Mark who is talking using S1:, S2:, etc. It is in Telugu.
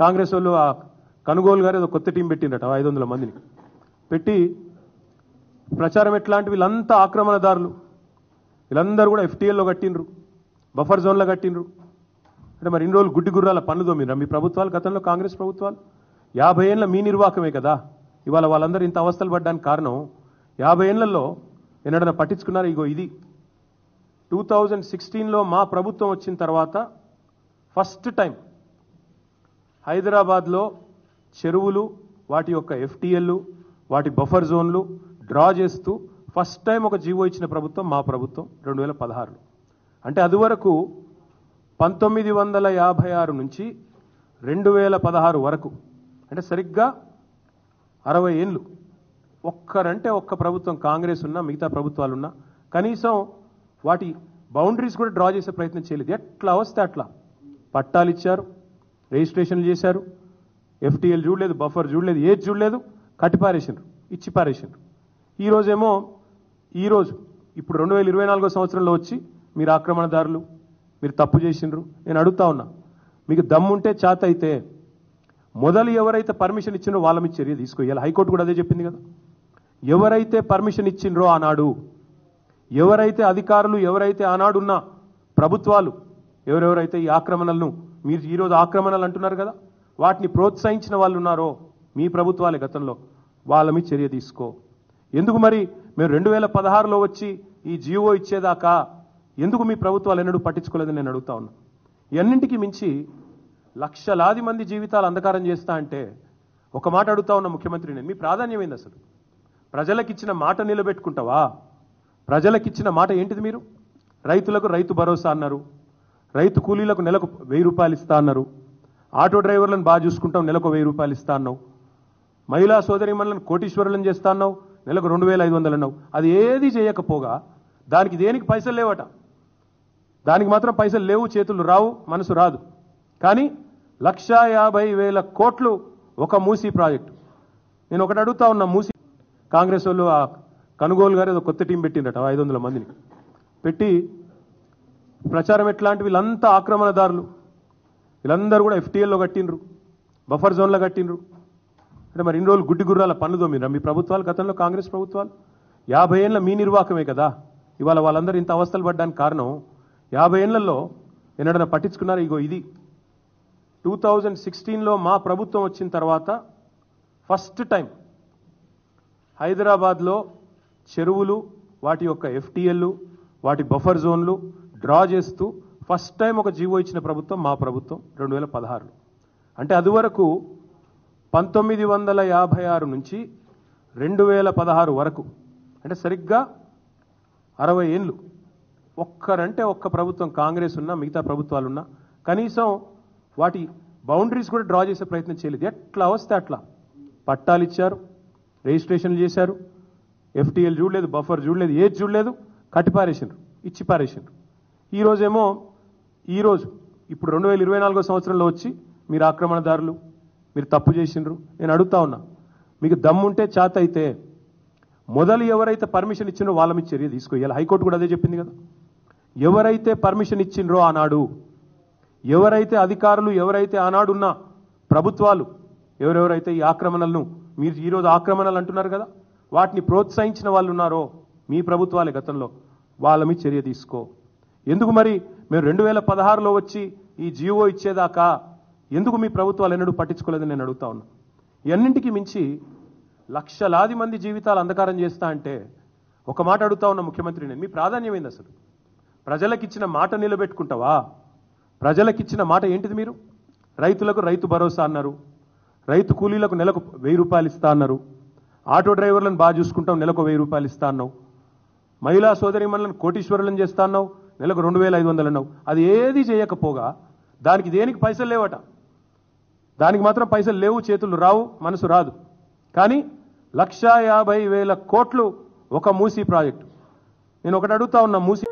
S1: కాంగ్రెస్ వాళ్ళు ఆ కనుగోలు గారు ఏదో కొత్త టీం పెట్టిండట 500 మందిని పెట్టి ప్రచారం ఎట్లాంటి వీళ్ళంతా ఆక్రమణదారులు, వీళ్ళందరూ కూడా ఎఫ్టీఎల్లో కట్టిండ్రు, బఫర్ జోన్లో కట్టిండ్రు. అంటే మరి ఇన్ని రోజులు గుడ్డి గుర్రాల పన్నుదో మీరు మీ ప్రభుత్వాలు, గతంలో కాంగ్రెస్ ప్రభుత్వాలు 50 ఏళ్ళ మీ నిర్వాహకమే కదా ఇవాళ వాళ్ళందరూ ఇంత అవస్థలు పడ్డానికి కారణం. 50 ఏళ్లలో ఎన్నడన్నా పట్టించుకున్నారు? ఇగో ఇది 2016లో మా ప్రభుత్వం వచ్చిన తర్వాత ఫస్ట్ టైం హైదరాబాద్లో చెరువులు, వాటి యొక్క ఎఫ్టీఎల్లు, వాటి బఫర్ జోన్లు డ్రా చేస్తూ ఫస్ట్ టైం ఒక జీవో ఇచ్చిన ప్రభుత్వం మా ప్రభుత్వం 2016లో. అంటే అది వరకు 1956 నుంచి 2016 వరకు, అంటే సరిగ్గా 60 ఏళ్ళు ఒక్కరంటే ఒక్క ప్రభుత్వం కాంగ్రెస్ ఉన్నా మిగతా ప్రభుత్వాలు ఉన్నా కనీసం వాటి బౌండరీస్ కూడా డ్రా చేసే ప్రయత్నం చేయలేదు. ఎట్లా వస్తే అట్లా పట్టాలు ఇచ్చారు, రిజిస్ట్రేషన్లు చేశారు, ఎఫ్టీఎల్ చూడలేదు, బఫర్ చూడలేదు, ఏది చూడలేదు, కట్టిపారేసిండ్రు, ఇచ్చి పారేసిండ్రు. ఈరోజు ఇప్పుడు 2024 సంవత్సరంలో వచ్చి మీరు ఆక్రమణదారులు, మీరు తప్పు చేసిండ్రు. నేను అడుగుతా ఉన్నా, మీకు దమ్ముంటే చేత అయితే మొదలు ఎవరైతే పర్మిషన్ ఇచ్చిండ్రో వాళ్ళ మీద చర్య తీసుకోవాలి. హైకోర్టు కూడా అదే చెప్పింది కదా. ఎవరైతే పర్మిషన్ ఇచ్చిండ్రో ఆనాడు, ఎవరైతే అధికారులు, ఎవరైతే ఆనాడున్న ప్రభుత్వాలు, ఎవరెవరైతే ఈ ఆక్రమణలను మీరు ఈరోజు ఆక్రమణలు అంటున్నారు కదా, వాటిని ప్రోత్సహించిన వాళ్ళు ఉన్నారో మీ ప్రభుత్వాలే గతంలో, వాళ్ళ మీద చర్య తీసుకో. ఎందుకు మరి మేము 2016లో వచ్చి ఈ జీవో ఇచ్చేదాకా ఎందుకు మీ ప్రభుత్వాలు ఎన్నడూ పట్టించుకోలేదని నేను అడుగుతా ఉన్నా. ఇవన్నింటికి మించి లక్షలాది మంది జీవితాలు అంధకారం చేస్తా అంటే ఒక మాట అడుగుతా ఉన్న ముఖ్యమంత్రి, నేను మీ ప్రాధాన్యం ఏంది అసలు? ప్రజలకిచ్చిన మాట నిలబెట్టుకుంటావా? ప్రజలకిచ్చిన మాట ఏంటిది? మీరు రైతులకు రైతు భరోసా అన్నారు, రైతు కూలీలకు నెలకు 1000 రూపాయలు ఇస్తా అన్నారు, ఆటో డ్రైవర్లను బాగా చూసుకుంటాం నెలకు 1000 రూపాయలు ఇస్తా అన్నావు, మహిళా సోదరిమణులను కోటీశ్వరులను చేస్తా అన్నావు, నెలకు 2500 అన్నావు. అది ఏది చేయకపోగా దానికి దేనికి పైసలు లేవట. దానికి మాత్రం పైసలు లేవు, చేతులు రావు, మనసు రాదు. కానీ 1,50,000 కోట్లు ఒక మూసీ ప్రాజెక్టు. నేను ఒకటి అడుగుతా ఉన్నా, మూసీ కాంగ్రెస్ వాళ్ళు ఆ కనుగోలు గారు ఏదో కొత్త టీం పెట్టిండట 500 మందిని పెట్టి ప్రచారం ఎట్లాంటి వీళ్ళంతా ఆక్రమణదారులు, వీళ్ళందరూ కూడా ఎఫ్టీఎల్లో కట్టిండ్రు, బఫర్ జోన్లో కట్టిండ్రు. అంటే మరి ఇన్ని రోజులు గుడ్డి గుర్రాల పన్నుదో మీరు మీ ప్రభుత్వాలు, గతంలో కాంగ్రెస్ ప్రభుత్వాలు 50 ఏళ్ళ మీ నిర్వాహకమే కదా ఇవాళ వాళ్ళందరూ ఇంత అవస్థలు పడ్డానికి కారణం. 50 ఏళ్లలో ఎన్నడన్నా పట్టించుకున్నారు? ఇగో ఇది 2016లో మా ప్రభుత్వం వచ్చిన తర్వాత ఫస్ట్ టైం హైదరాబాద్లో చెరువులు, వాటి యొక్క ఎఫ్టీఎల్లు, వాటి బఫర్ జోన్లు డ్రా చేస్తూ ఫస్ట్ టైం ఒక జీవో ఇచ్చిన ప్రభుత్వం మా ప్రభుత్వం 2016లో. అంటే అది వరకు 1956 నుంచి 2016 వరకు, అంటే సరిగ్గా 60 ఏళ్ళు ఒక్కరంటే ఒక్క ప్రభుత్వం కాంగ్రెస్ ఉన్నా మిగతా ప్రభుత్వాలు ఉన్నా కనీసం వాటి బౌండరీస్ కూడా డ్రా చేసే ప్రయత్నం చేయలేదు. ఎట్లా వస్తే అట్లా పట్టాలు ఇచ్చారు, రిజిస్ట్రేషన్లు చేశారు, ఎఫ్టీఎల్ చూడలేదు, బఫర్ చూడలేదు, ఏది చూడలేదు, కట్టిపారేసిండ్రు, ఇచ్చి పారేసిండ్రు. ఈరోజు ఇప్పుడు 2024 సంవత్సరంలో వచ్చి మీరు ఆక్రమణదారులు, మీరు తప్పు చేసిండ్రు. నేను అడుగుతా ఉన్నా, మీకు దమ్ముంటే చేత అయితే మొదలు ఎవరైతే పర్మిషన్ ఇచ్చిండ్రో వాళ్ళ మీద చర్య తీసుకోవాలి. హైకోర్టు కూడా అదే చెప్పింది కదా. ఎవరైతే పర్మిషన్ ఇచ్చిండ్రో ఆనాడు, ఎవరైతే అధికారులు, ఎవరైతే ఆనాడున్న ప్రభుత్వాలు, ఎవరెవరైతే ఈ ఆక్రమణలను మీరు ఈరోజు ఆక్రమణలు అంటున్నారు కదా, వాటిని ప్రోత్సహించిన వాళ్ళు ఉన్నారో మీ ప్రభుత్వాలే గతంలో, వాళ్ళ మీద చర్య తీసుకో. ఎందుకు మరి మేము 2016లో వచ్చి ఈ జీవో ఇచ్చేదాకా ఎందుకు మీ ప్రభుత్వాలు ఎన్నడూ పట్టించుకోలేదని నేను అడుగుతా ఉన్నా. ఇవన్నింటికి మించి లక్షలాది మంది జీవితాలు అంధకారం చేస్తా అంటే ఒక మాట అడుగుతా ఉన్న ముఖ్యమంత్రి, నేను మీ ప్రాధాన్యం ఏంది అసలు? ప్రజలకిచ్చిన మాట నిలబెట్టుకుంటావా? ప్రజలకిచ్చిన మాట ఏంటిది? మీరు రైతులకు రైతు భరోసా అన్నారు, రైతు కూలీలకు నెలకు 1000 రూపాయలు ఇస్తా అన్నారు, ఆటో డ్రైవర్లను బాగా చూసుకుంటాం నెలకు 1000 రూపాయలు ఇస్తా అన్నావు, మహిళా సోదరిమణులను కోటీశ్వరులను చేస్తా అన్నావు, నెలకు 2500 అన్నావు. అది ఏది చేయకపోగా దానికి దేనికి పైసలు లేవట. దానికి మాత్రం పైసలు లేవు, చేతులు రావు, మనసు రాదు. కానీ 1,50,000 కోట్లు ఒక మూసీ ప్రాజెక్టు. నేను ఒకటి అడుగుతా ఉన్నా, మూసీ